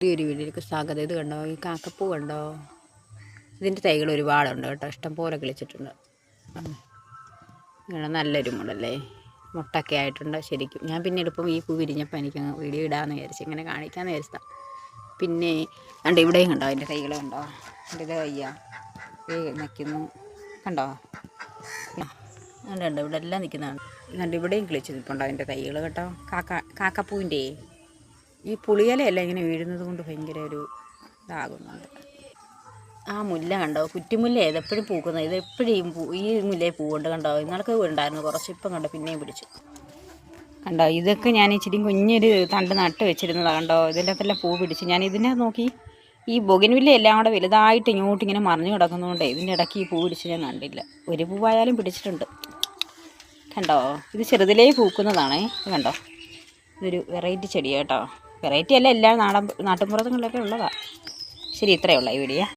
പുതിയൊരു വീട്ടിലേക്ക് സ്വാഗതം. ഇത് കണ്ടോ, ഈ കാക്കപ്പൂ കണ്ടോ? ഇതിൻ്റെ തൈകൾ ഒരുപാടുണ്ട് കേട്ടോ, ഇഷ്ടംപോലെ കിളിച്ചിട്ടുണ്ട്. നല്ലൊരു മോഡല്ലേ, മുട്ടൊക്കെ ആയിട്ടുണ്ട് ശരിക്കും. ഞാൻ പിന്നെ എളുപ്പം ഈ പൂ വിരിഞ്ഞപ്പോൾ എനിക്ക് വീഡിയോ ഇടാമെന്ന് വിചാരിച്ചു, ഇങ്ങനെ കാണിക്കാമെന്ന് വിചാരിച്ചതാണ്. പിന്നെ കണ്ടോ, ഇവിടെയും കണ്ടോ അതിൻ്റെ തൈകൾ കണ്ടോ? ഇത് വയ്യ നിൽക്കുന്നു കണ്ടോ? കണ്ടോ ഇവിടെ എല്ലാം നിൽക്കുന്നതാണ്. കണ്ടോ ഇവിടെയും കിളിച്ച് നിൽപ്പുണ്ടോ അതിൻ്റെ തൈകൾ കേട്ടോ. കാക്കപ്പൂവിൻ്റെ ഈ പുളിയിലയല്ല ഇങ്ങനെ വീഴുന്നത് കൊണ്ട് ഭയങ്കര ഒരു ഇതാകുന്നുണ്ട്. ആ മുല്ല കണ്ടോ, കുറ്റിമുല്ല ഇതെപ്പോഴും പൂക്കുന്നത്. ഇതെപ്പോഴും ഈ മുല്ലയിൽ പൂവുണ്ട് കണ്ടോ. ഇന്നലൊക്കെ ഉണ്ടായിരുന്നു കുറച്ച്, ഇപ്പം കണ്ടോ പിന്നെയും പിടിച്ചു കണ്ടോ. ഇതൊക്കെ ഞാൻ ഇച്ചിരി കുഞ്ഞൊരു തണ്ട് നട്ട് വെച്ചിരുന്നതാണ് കണ്ടോ. ഇതിൻ്റെ അകത്തെല്ലാം പൂ പിടിച്ച്. ഞാൻ ഇതിനെ നോക്കി ഈ ബൊഗൻവില്ല എല്ലാം കൂടെ വലുതായിട്ട് ഇങ്ങനെ മറിഞ്ഞു കിടക്കുന്നതുകൊണ്ട് ഇതിൻ്റെ ഇടയ്ക്ക് ഈ പൂ പിടിച്ച് ഞാൻ കണ്ടില്ല. ഒരു പൂവായാലും പിടിച്ചിട്ടുണ്ട് കണ്ടോ. ഇത് ചെറുതിലേ പൂക്കുന്നതാണേ, കണ്ടോ. ഇതൊരു വെറൈറ്റി ചെടിയാണ് കേട്ടോ. വെറൈറ്റി അല്ല, എല്ലാം നാട്ടിൻപുറങ്ങളിലൊക്കെ ഉള്ളതാണ്. ശരി, ഇത്രയേ ഉള്ളൂ ഈ വീഡിയോ.